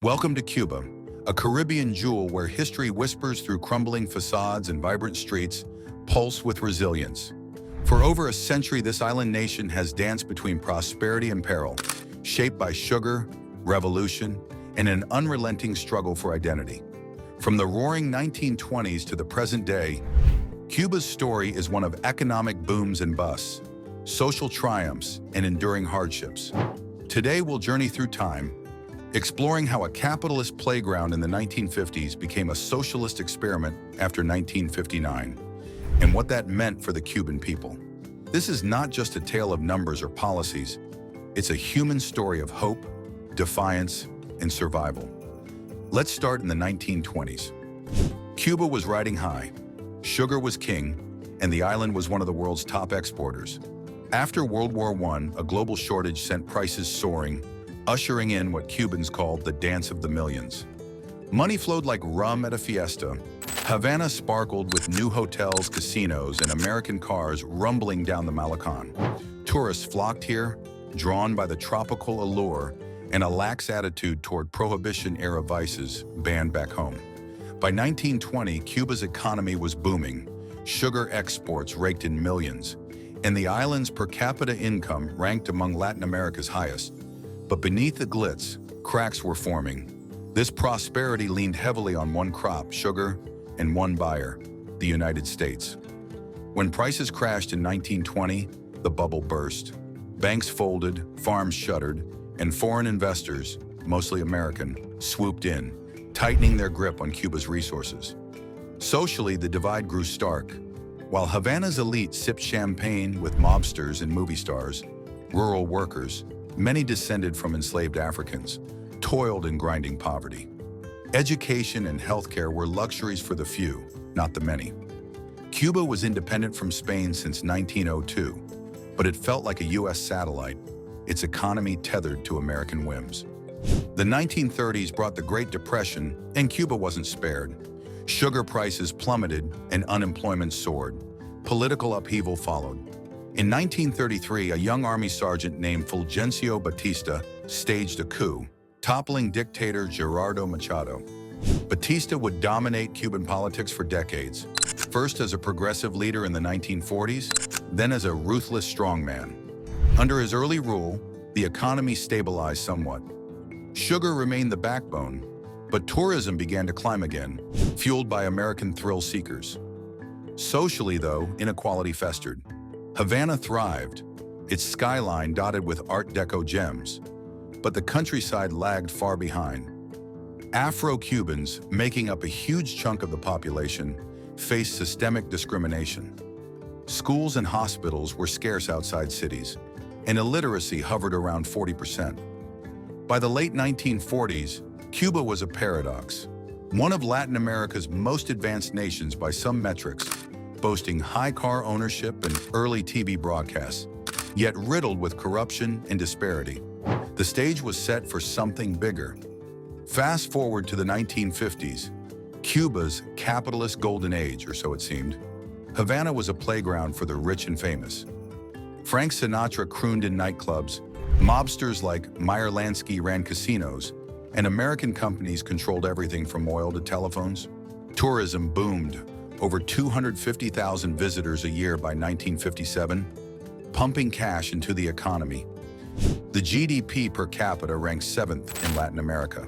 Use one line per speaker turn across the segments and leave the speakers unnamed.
Welcome to Cuba, a Caribbean jewel where history whispers through crumbling facades and vibrant streets, pulse with resilience. For over a century, this island nation has danced between prosperity and peril, shaped by sugar, revolution, and an unrelenting struggle for identity. From the roaring 1920s to the present day, Cuba's story is one of economic booms and busts, social triumphs, and enduring hardships. Today, we'll journey through time, exploring how a capitalist playground in the 1950s became a socialist experiment after 1959, and what that meant for the Cuban people. This is not just a tale of numbers or policies. It's a human story of hope, defiance, and survival. Let's start in the 1920s. Cuba was riding high. Sugar was king, and the island was one of the world's top exporters. After World War I, a global shortage sent prices soaring, ushering in what Cubans called the dance of the millions. Money flowed like rum at a fiesta. Havana sparkled with new hotels, casinos, and American cars rumbling down the Malecon. Tourists flocked here, drawn by the tropical allure and a lax attitude toward prohibition-era vices banned back home. By 1920, Cuba's economy was booming. Sugar exports raked in millions, and the island's per capita income ranked among Latin America's highest. But beneath the glitz, cracks were forming. This prosperity leaned heavily on one crop, sugar, and one buyer, the United States. When prices crashed in 1920, the bubble burst. Banks folded, farms shuttered, and foreign investors, mostly American, swooped in, tightening their grip on Cuba's resources. Socially, the divide grew stark. While Havana's elite sipped champagne with mobsters and movie stars, rural workers, many descended from enslaved Africans, toiled in grinding poverty. Education and healthcare were luxuries for the few, not the many. Cuba was independent from Spain since 1902, but it felt like a U.S. satellite, its economy tethered to American whims. The 1930s brought the Great Depression, and Cuba wasn't spared. Sugar prices plummeted and unemployment soared. Political upheaval followed. In 1933, a young army sergeant named Fulgencio Batista staged a coup, toppling dictator Gerardo Machado. Batista would dominate Cuban politics for decades, first as a progressive leader in the 1940s, then as a ruthless strongman. Under his early rule, the economy stabilized somewhat. Sugar remained the backbone, but tourism began to climb again, fueled by American thrill seekers. Socially, though, inequality festered. Havana thrived, its skyline dotted with Art Deco gems, but the countryside lagged far behind. Afro-Cubans, making up a huge chunk of the population, faced systemic discrimination. Schools and hospitals were scarce outside cities, and illiteracy hovered around 40%. By the late 1940s, Cuba was a paradox, one of Latin America's most advanced nations by some metrics, boasting high car ownership and early TV broadcasts, yet riddled with corruption and disparity. The stage was set for something bigger. Fast forward to the 1950s, Cuba's capitalist golden age, or so it seemed. Havana was a playground for the rich and famous. Frank Sinatra crooned in nightclubs, mobsters like Meyer Lansky ran casinos, and American companies controlled everything from oil to telephones. Tourism boomed. Over 250,000 visitors a year by 1957, pumping cash into the economy. The GDP per capita ranked 7th in Latin America,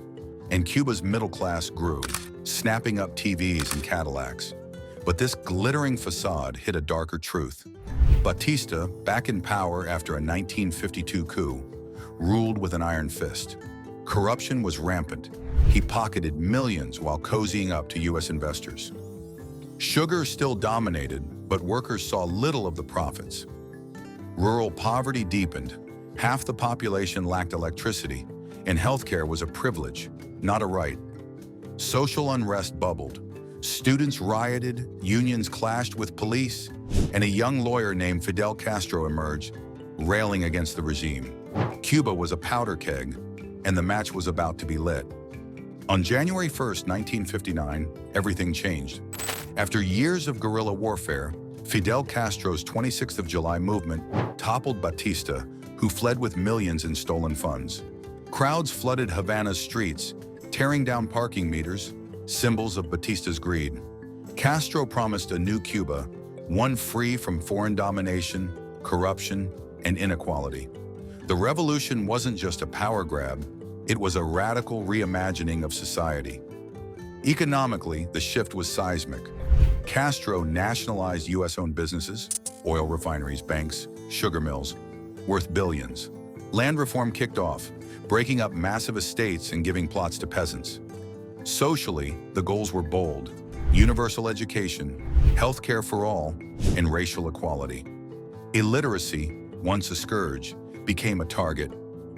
and Cuba's middle class grew, snapping up TVs and Cadillacs. But this glittering facade hid a darker truth. Batista, back in power after a 1952 coup, ruled with an iron fist. Corruption was rampant. He pocketed millions while cozying up to U.S. investors. Sugar still dominated, but workers saw little of the profits. Rural poverty deepened. Half the population lacked electricity, and healthcare was a privilege, not a right. Social unrest bubbled. Students rioted, unions clashed with police, and a young lawyer named Fidel Castro emerged, railing against the regime. Cuba was a powder keg, and the match was about to be lit. On January 1st, 1959, everything changed. After years of guerrilla warfare, Fidel Castro's 26th of July movement toppled Batista, who fled with millions in stolen funds. Crowds flooded Havana's streets, tearing down parking meters, symbols of Batista's greed. Castro promised a new Cuba, one free from foreign domination, corruption, and inequality. The revolution wasn't just a power grab, it was a radical reimagining of society. Economically, the shift was seismic. Castro nationalized U.S.-owned businesses, oil refineries, banks, sugar mills, worth billions. Land reform kicked off, breaking up massive estates and giving plots to peasants. Socially, the goals were bold: universal education, healthcare for all, and racial equality. Illiteracy, once a scourge, became a target.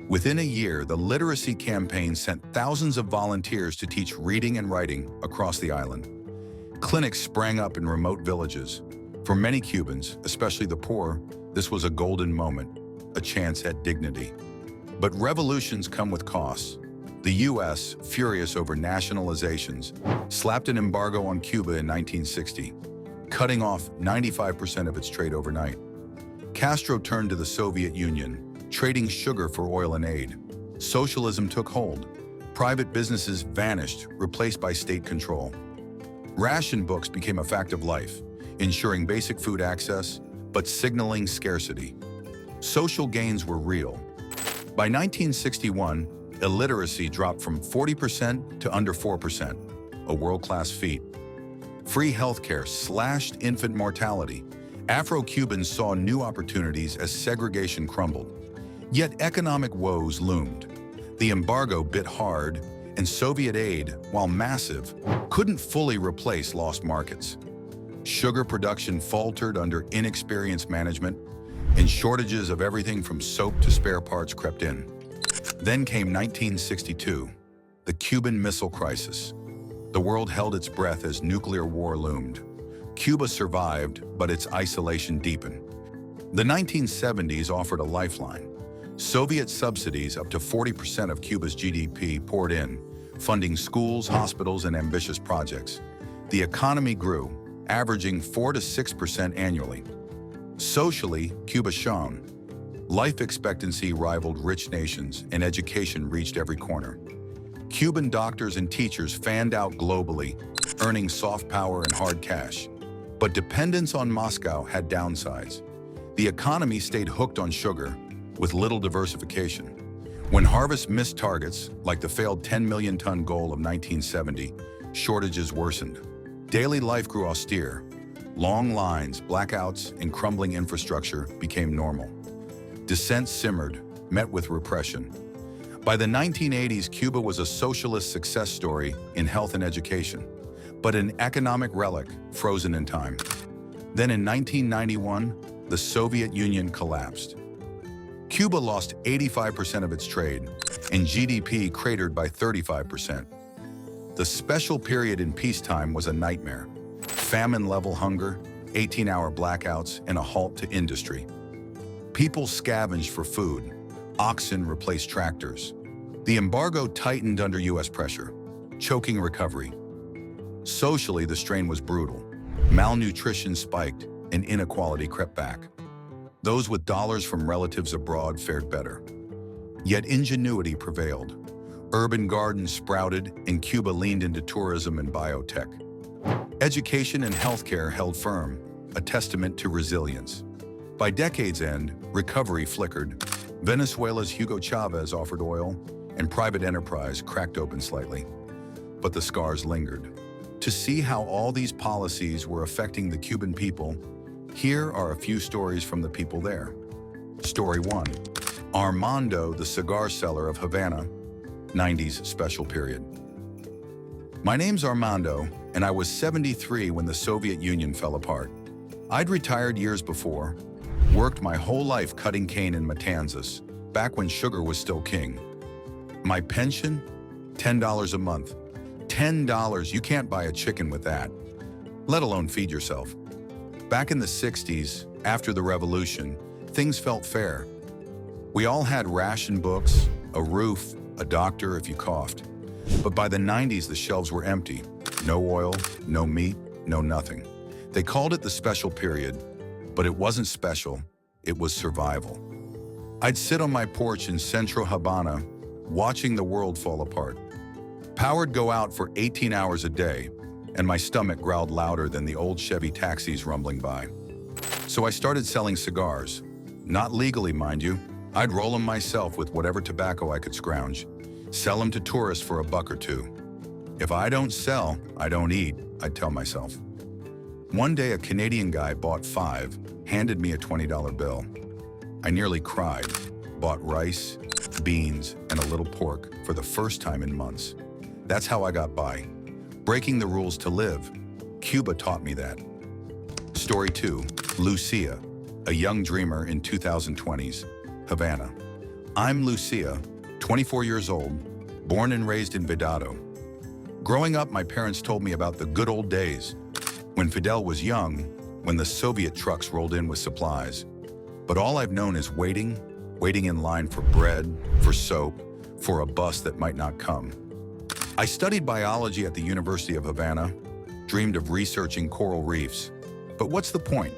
Within a year, the literacy campaign sent thousands of volunteers to teach reading and writing across the island. Clinics sprang up in remote villages. For many Cubans, especially the poor, this was a golden moment, a chance at dignity. But revolutions come with costs. The U.S., furious over nationalizations, slapped an embargo on Cuba in 1960, cutting off 95% of its trade overnight. Castro turned to the Soviet Union, trading sugar for oil and aid. Socialism took hold. Private businesses vanished, replaced by state control. Ration books became a fact of life, ensuring basic food access, but signaling scarcity. Social gains were real. By 1961, illiteracy dropped from 40% to under 4%, a world-class feat. Free healthcare slashed infant mortality. Afro-Cubans saw new opportunities as segregation crumbled. Yet economic woes loomed. The embargo bit hard, and Soviet aid, while massive, couldn't fully replace lost markets. Sugar production faltered under inexperienced management, and shortages of everything from soap to spare parts crept in. Then came 1962, the Cuban Missile Crisis. The world held its breath as nuclear war loomed. Cuba survived, but its isolation deepened. The 1970s offered a lifeline. Soviet subsidies up to 40% of Cuba's GDP poured in, funding schools, hospitals, and ambitious projects. The economy grew, averaging 4 to 6% annually. Socially, Cuba shone. Life expectancy rivaled rich nations, and education reached every corner. Cuban doctors and teachers fanned out globally, earning soft power and hard cash. But dependence on Moscow had downsides. The economy stayed hooked on sugar, with little diversification. When harvests missed targets, like the failed 10 million ton goal of 1970, shortages worsened. Daily life grew austere. Long lines, blackouts, and crumbling infrastructure became normal. Dissent simmered, met with repression. By the 1980s, Cuba was a socialist success story in health and education, but an economic relic frozen in time. Then in 1991, the Soviet Union collapsed. Cuba lost 85% of its trade, and GDP cratered by 35%. The special period in peacetime was a nightmare. Famine-level hunger, 18-hour blackouts, and a halt to industry. People scavenged for food. Oxen replaced tractors. The embargo tightened under U.S. pressure, choking recovery. Socially, the strain was brutal. Malnutrition spiked, and inequality crept back. Those with dollars from relatives abroad fared better. Yet ingenuity prevailed. Urban gardens sprouted, and Cuba leaned into tourism and biotech. Education and healthcare held firm, a testament to resilience. By decade's end, recovery flickered. Venezuela's Hugo Chavez offered oil, and private enterprise cracked open slightly. But the scars lingered. To see how all these policies were affecting the Cuban people, here are a few stories from the people there. Story 1. Armando, the cigar seller of Havana, 90s special period. My name's Armando, and I was 73 when the Soviet Union fell apart. I'd retired years before, worked my whole life cutting cane in Matanzas, back when sugar was still king. My pension? $10 a month. $10, you can't buy a chicken with that, let alone feed yourself. Back in the 60s, after the revolution, things felt fair. We all had ration books, a roof, a doctor if you coughed. But by the 90s, the shelves were empty. No oil, no meat, no nothing. They called it the special period, but it wasn't special, it was survival. I'd sit on my porch in central Havana, watching the world fall apart. Power'd go out for 18 hours a day, and my stomach growled louder than the old Chevy taxis rumbling by. So I started selling cigars. Not legally, mind you. I'd roll them myself with whatever tobacco I could scrounge. Sell them to tourists for $1 or $2. If I don't sell, I don't eat, I'd tell myself. One day, a Canadian guy bought 5, handed me a $20 bill. I nearly cried, bought rice, beans, and a little pork for the first time in months. That's how I got by. Breaking the rules to live. Cuba taught me that. Story 2, Lucia, a young dreamer in 2020s, Havana. I'm Lucia, 24 years old, born and raised in Vedado. Growing up, my parents told me about the good old days, when Fidel was young, when the Soviet trucks rolled in with supplies. But all I've known is waiting in line for bread, for soap, for a bus that might not come. I studied biology at the University of Havana, dreamed of researching coral reefs. But what's the point?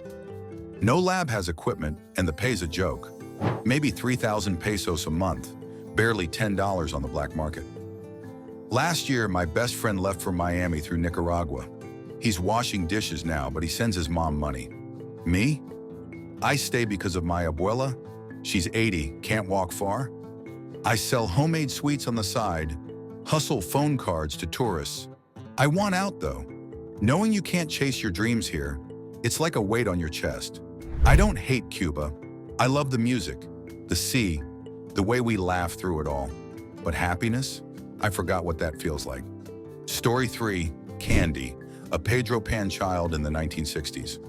No lab has equipment, and the pay's a joke. Maybe 3,000 pesos a month, barely $10 on the black market. Last year, my best friend left for Miami through Nicaragua. He's washing dishes now, but he sends his mom money. Me? I stay because of my abuela. She's 80, can't walk far. I sell homemade sweets on the side, hustle phone cards to tourists. I want out, though. Knowing you can't chase your dreams here, it's like a weight on your chest. I don't hate Cuba. I love the music, the sea, the way we laugh through it all. But happiness? I forgot what that feels like. Story 3, Candy, a Pedro Pan child in the 1960s.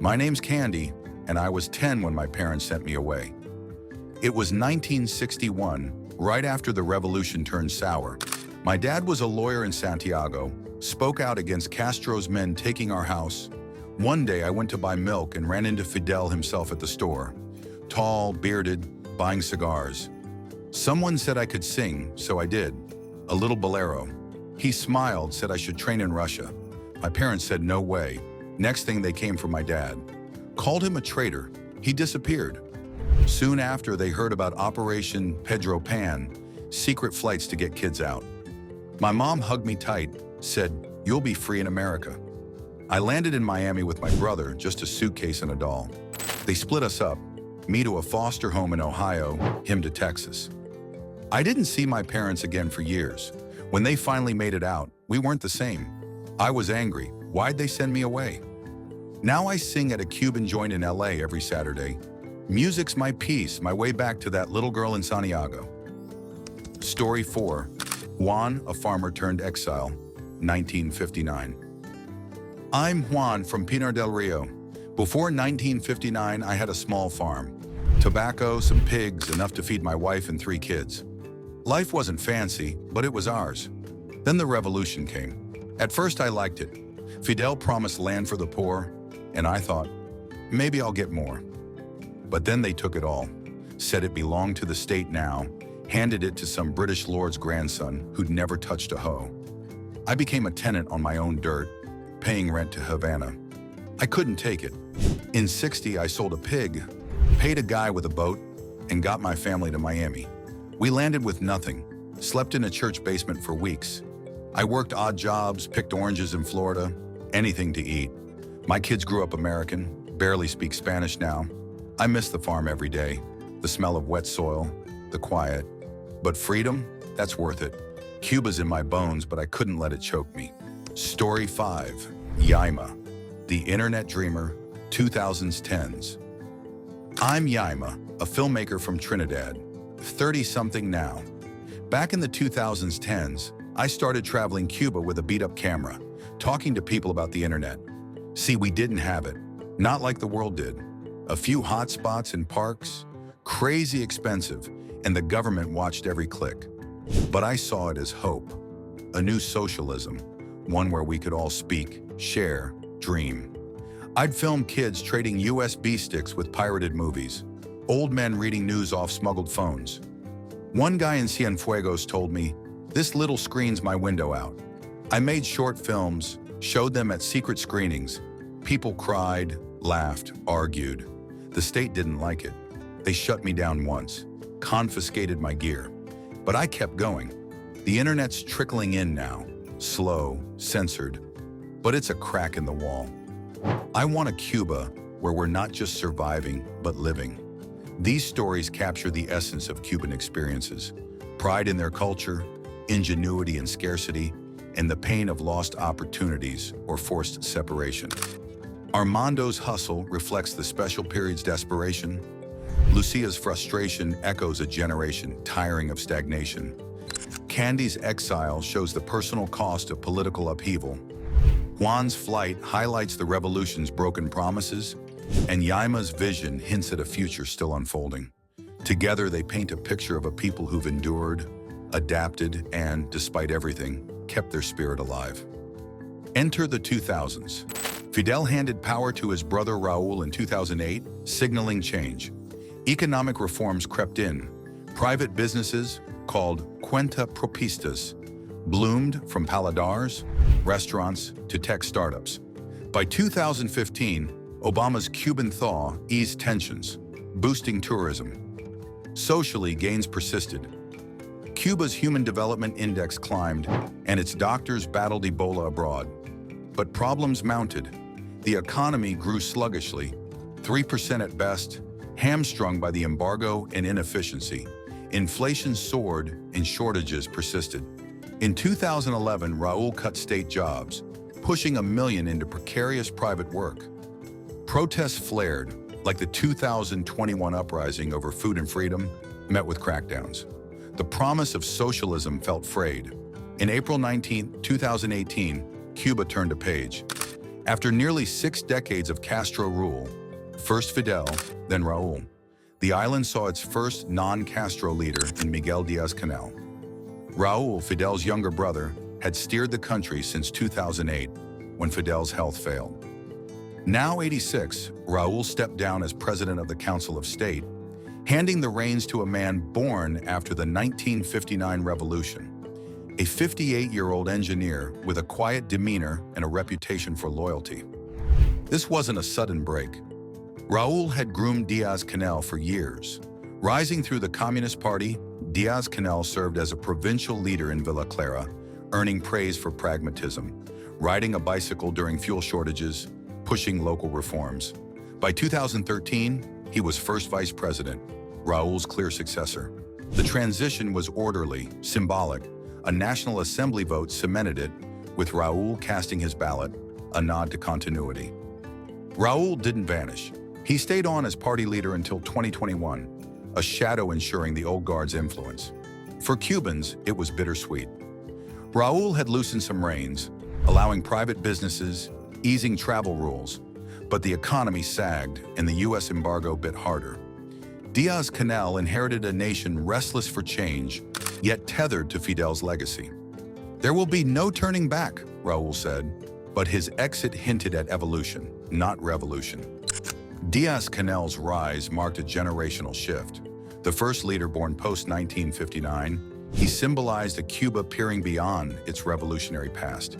My name's Candy, and I was 10 when my parents sent me away. It was 1961, right after the revolution turned sour. My dad was a lawyer in Santiago, spoke out against Castro's men taking our house. One day I went to buy milk and ran into Fidel himself at the store. Tall, bearded, buying cigars. Someone said I could sing, so I did. A little bolero. He smiled, said I should train in Russia. My parents said no way. Next thing they came for my dad. Called him a traitor. He disappeared. Soon after, they heard about Operation Pedro Pan, secret flights to get kids out. My mom hugged me tight, said, "You'll be free in America." I landed in Miami with my brother, just a suitcase and a doll. They split us up, me to a foster home in Ohio, him to Texas. I didn't see my parents again for years. When they finally made it out, we weren't the same. I was angry. Why'd they send me away? Now I sing at a Cuban joint in LA every Saturday. Music's my peace, my way back to that little girl in Santiago. Story 4, Juan, a farmer turned exile, 1959. I'm Juan from Pinar del Rio. Before 1959, I had a small farm. Tobacco, some pigs, enough to feed my wife and 3 kids. Life wasn't fancy, but it was ours. Then the revolution came. At first, I liked it. Fidel promised land for the poor, and I thought, maybe I'll get more. But then they took it all, said it belonged to the state now, handed it to some British lord's grandson who'd never touched a hoe. I became a tenant on my own dirt, paying rent to Havana. I couldn't take it. In '60, I sold a pig, paid a guy with a boat, and got my family to Miami. We landed with nothing, slept in a church basement for weeks. I worked odd jobs, picked oranges in Florida, anything to eat. My kids grew up American, barely speak Spanish now. I miss the farm every day, the smell of wet soil, the quiet. But freedom, that's worth it. Cuba's in my bones, but I couldn't let it choke me. Story 5, Yaima, the Internet Dreamer, 2010s. I'm Yaima, a filmmaker from Trinidad, 30-something now. Back in the 2010s, I started traveling Cuba with a beat-up camera, talking to people about the internet. See, we didn't have it, not like the world did. A few hot spots in parks, crazy expensive, and the government watched every click. But I saw it as hope, a new socialism, one where we could all speak, share, dream. I'd film kids trading USB sticks with pirated movies, old men reading news off smuggled phones. One guy in Cienfuegos told me, "This little screen's my window out." I made short films, showed them at secret screenings. People cried, laughed, argued. The state didn't like it. They shut me down once, confiscated my gear. But I kept going. The internet's trickling in now, slow, censored, but it's a crack in the wall. I want a Cuba where we're not just surviving, but living. These stories capture the essence of Cuban experiences: pride in their culture, ingenuity in scarcity, and the pain of lost opportunities or forced separation. Armando's hustle reflects the special period's desperation. Lucia's frustration echoes a generation tiring of stagnation. Candy's exile shows the personal cost of political upheaval. Juan's flight highlights the revolution's broken promises, and Yaima's vision hints at a future still unfolding. Together, they paint a picture of a people who've endured, adapted, and, despite everything, kept their spirit alive. Enter the 2000s. Fidel handed power to his brother Raúl in 2008, signaling change. Economic reforms crept in. Private businesses, called cuenta propistas, bloomed from paladars, restaurants, to tech startups. By 2015, Obama's Cuban thaw eased tensions, boosting tourism. Socially, gains persisted. Cuba's Human Development Index climbed, and its doctors battled Ebola abroad. But problems mounted. The economy grew sluggishly, 3% at best, hamstrung by the embargo and inefficiency. Inflation soared and shortages persisted. In 2011, Raúl cut state jobs, pushing 1 million into precarious private work. Protests flared, like the 2021 uprising over food and freedom, met with crackdowns. The promise of socialism felt frayed. In April 19, 2018, Cuba turned a page. After nearly 6 decades of Castro rule, first Fidel, then Raúl, the island saw its first non-Castro leader in Miguel Díaz-Canel. Raúl, Fidel's younger brother, had steered the country since 2008, when Fidel's health failed. Now 86, Raúl stepped down as president of the Council of State, handing the reins to a man born after the 1959 revolution, a 58-year-old engineer with a quiet demeanor and a reputation for loyalty. This wasn't a sudden break. Raúl had groomed Díaz-Canel for years. Rising through the Communist Party, Díaz-Canel served as a provincial leader in Villa Clara, earning praise for pragmatism, riding a bicycle during fuel shortages, pushing local reforms. By 2013, he was first vice president, Raúl's clear successor. The transition was orderly, symbolic. A National Assembly vote cemented it, with Raúl casting his ballot, a nod to continuity. Raúl didn't vanish. He stayed on as party leader until 2021, a shadow ensuring the old guard's influence. For Cubans, it was bittersweet. Raúl had loosened some reins, allowing private businesses, easing travel rules, but the economy sagged and the U.S. embargo bit harder. Díaz-Canel inherited a nation restless for change, yet tethered to Fidel's legacy. There will be no turning back, Raúl said, but his exit hinted at evolution, not revolution. Díaz-Canel's rise marked a generational shift. The first leader born post-1959, he symbolized a Cuba peering beyond its revolutionary past.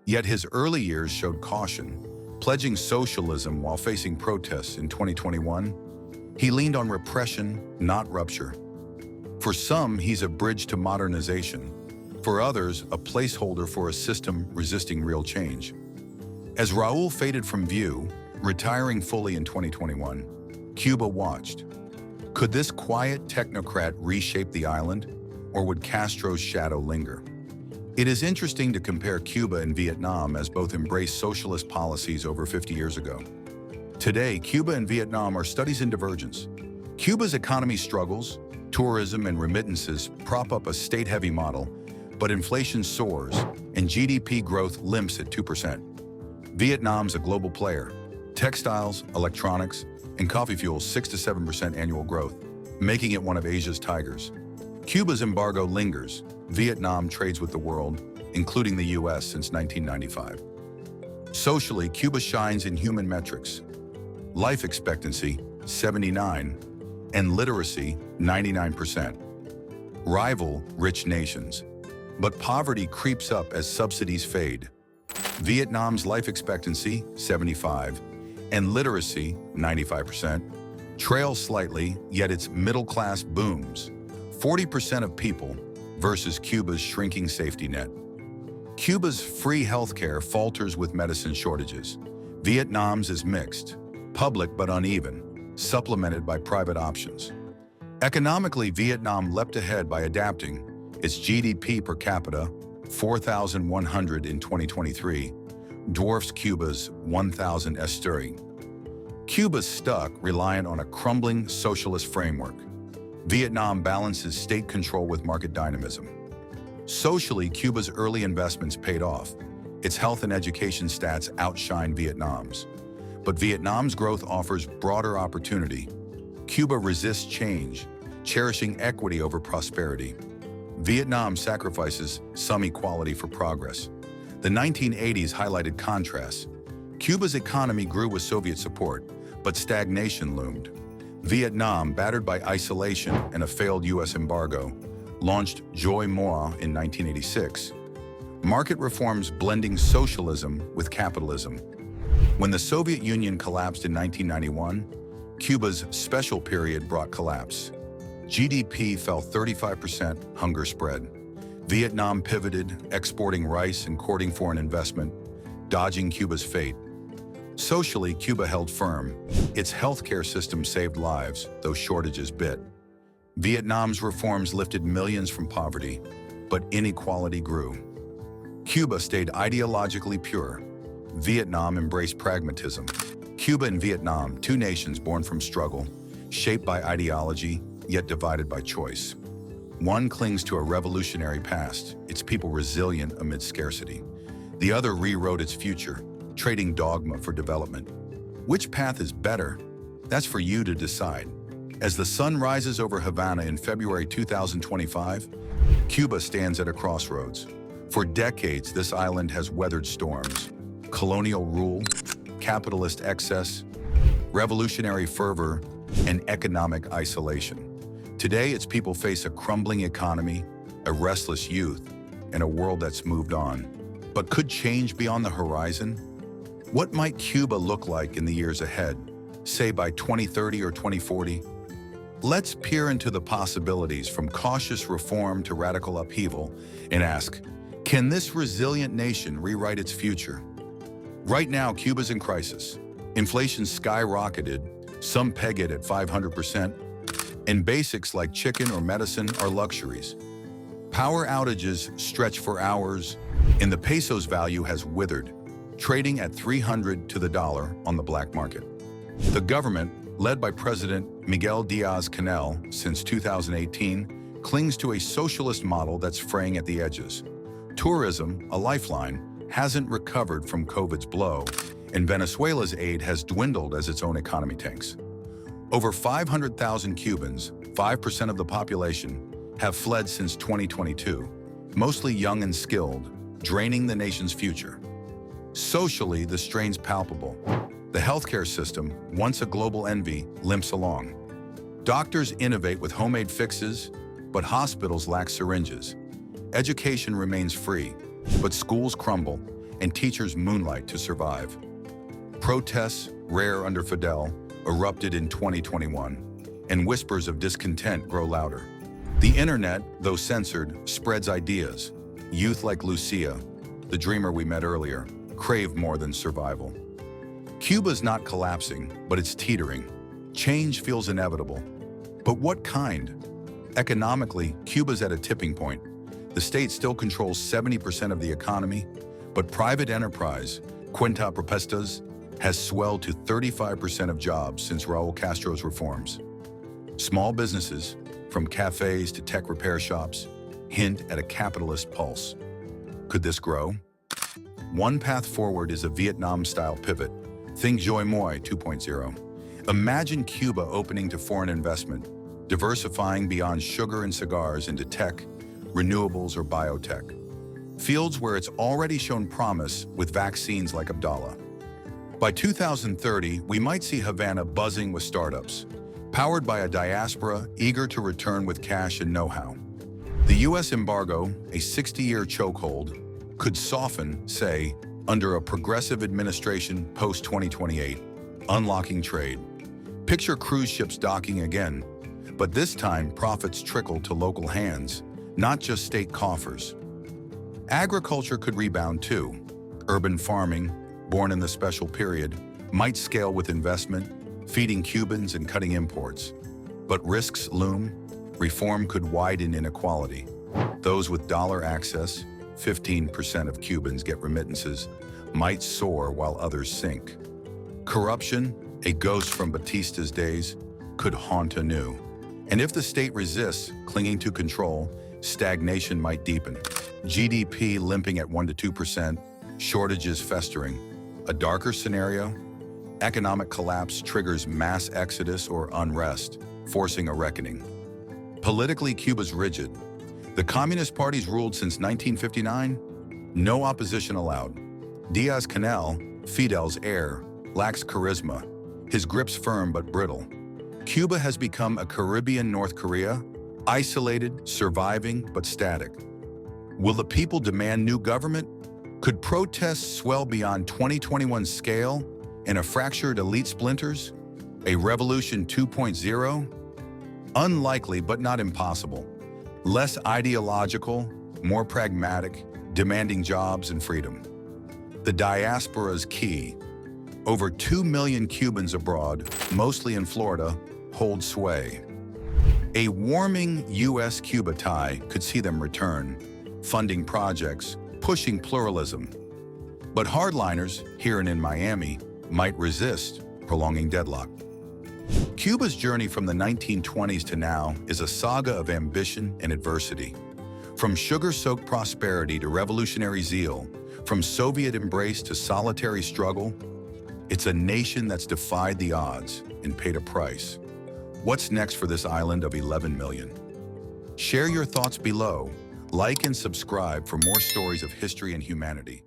Yet his early years showed caution, pledging socialism while facing protests in 2021. He leaned on repression, not rupture. For some, he's a bridge to modernization. For others, a placeholder for a system resisting real change. As Raúl faded from view, retiring fully in 2021, Cuba watched. Could this quiet technocrat reshape the island, or would Castro's shadow linger? It is interesting to compare Cuba and Vietnam, as both embraced socialist policies over 50 years ago. Today, Cuba and Vietnam are studies in divergence. Cuba's economy struggles, tourism and remittances prop up a state-heavy model, but inflation soars and GDP growth limps at 2%. Vietnam's a global player. Textiles, electronics, and coffee fuels 6 to 7% annual growth, making it one of Asia's tigers. Cuba's embargo lingers. Vietnam trades with the world, including the US, since 1995. Socially, Cuba shines in human metrics. Life expectancy, 79, and literacy, 99%. Rival rich nations. But poverty creeps up as subsidies fade. Vietnam's life expectancy, 75, and literacy, 95%, trails slightly, yet its middle class booms. 40% of people, versus Cuba's shrinking safety net. Cuba's free healthcare falters with medicine shortages. Vietnam's is mixed, public but uneven, supplemented by private options. Economically, Vietnam leapt ahead by adapting. Its GDP per capita, 4,100 in 2023, dwarfs Cuba's 1,000 sterling. Cuba's stuck, reliant on a crumbling socialist framework. Vietnam balances state control with market dynamism. Socially, Cuba's early investments paid off. Its health and education stats outshine Vietnam's. But Vietnam's growth offers broader opportunity. Cuba resists change, cherishing equity over prosperity. Vietnam sacrifices some equality for progress. The 1980s highlighted contrasts. Cuba's economy grew with Soviet support, but stagnation loomed. Vietnam, battered by isolation and a failed U.S. embargo, launched Joy Moi in 1986. Market reforms blending socialism with capitalism. When the Soviet Union collapsed in 1991, Cuba's special period brought collapse. GDP fell 35%, hunger spread. Vietnam pivoted, exporting rice and courting foreign investment, dodging Cuba's fate. Socially, Cuba held firm. Its healthcare system saved lives, though shortages bit. Vietnam's reforms lifted millions from poverty, but inequality grew. Cuba stayed ideologically pure. Vietnam embraced pragmatism. Cuba and Vietnam, two nations born from struggle, shaped by ideology, yet divided by choice. One clings to a revolutionary past, its people resilient amid scarcity. The other rewrote its future, trading dogma for development. Which path is better? That's for you to decide. As the sun rises over Havana in February 2025, Cuba stands at a crossroads. For decades, this island has weathered storms. Colonial rule, capitalist excess, revolutionary fervor, and economic isolation. Today, its people face a crumbling economy, a restless youth, and a world that's moved on. But could change be on the horizon? What might Cuba look like in the years ahead, say by 2030 or 2040? Let's peer into the possibilities from cautious reform to radical upheaval and ask, can this resilient nation rewrite its future? Right now, Cuba's in crisis. Inflation skyrocketed, some peg it at 500%, and basics like chicken or medicine are luxuries. Power outages stretch for hours, and the peso's value has withered, trading at 300 to the dollar on the black market. The government, led by President Miguel Diaz-Canel since 2018, clings to a socialist model that's fraying at the edges. Tourism, a lifeline, hasn't recovered from COVID's blow, and Venezuela's aid has dwindled as its own economy tanks. Over 500,000 Cubans, 5% of the population, have fled since 2022, mostly young and skilled, draining the nation's future. Socially, the strain's palpable. The healthcare system, once a global envy, limps along. Doctors innovate with homemade fixes, but hospitals lack syringes. Education remains free, but schools crumble, and teachers moonlight to survive. Protests, rare under Fidel, erupted in 2021, and whispers of discontent grow louder. The internet, though censored, spreads ideas. Youth like Lucia, the dreamer we met earlier, crave more than survival. Cuba's not collapsing, but it's teetering. Change feels inevitable. But what kind? Economically, Cuba's at a tipping point. The state still controls 70% of the economy, but private enterprise, Cuenta Propuestas, has swelled to 35% of jobs since Raul Castro's reforms. Small businesses, from cafes to tech repair shops, hint at a capitalist pulse. Could this grow? One path forward is a Vietnam-style pivot. Think Joy Moi 2.0. Imagine Cuba opening to foreign investment, diversifying beyond sugar and cigars into tech, renewables, or biotech. Fields where it's already shown promise with vaccines like Abdallah. By 2030, we might see Havana buzzing with startups, powered by a diaspora eager to return with cash and know-how. The U.S. embargo, a 60-year chokehold, could soften, say, under a progressive administration post-2028, unlocking trade. Picture cruise ships docking again, but this time profits trickle to local hands, not just state coffers. Agriculture could rebound too. Urban farming, born in the special period, might scale with investment, feeding Cubans and cutting imports. But risks loom. Reform could widen inequality. Those with dollar access, 15% of Cubans get remittances, might soar while others sink. Corruption, a ghost from Batista's days, could haunt anew. And if the state resists, clinging to control, stagnation might deepen. GDP limping at 1 to 2%, shortages festering. A darker scenario? Economic collapse triggers mass exodus or unrest, forcing a reckoning. Politically, Cuba's rigid. The Communist parties ruled since 1959. No opposition allowed. Diaz-Canel, Fidel's heir, lacks charisma. His grip's firm but brittle. Cuba has become a Caribbean North Korea, isolated, surviving, but static. Will the people demand new government? Could protests swell beyond 2021's scale in a fractured elite splinters? A revolution 2.0? Unlikely, but not impossible. Less ideological, more pragmatic, demanding jobs and freedom. The diaspora's key. Over 2 million Cubans abroad, mostly in Florida, hold sway. A warming U.S.-Cuba tie could see them return, funding projects, pushing pluralism. But hardliners, here and in Miami, might resist, prolonging deadlock. Cuba's journey from the 1920s to now is a saga of ambition and adversity. From sugar-soaked prosperity to revolutionary zeal, from Soviet embrace to solitary struggle, it's a nation that's defied the odds and paid a price. What's next for this island of 11 million? Share your thoughts below, like and subscribe for more stories of history and humanity.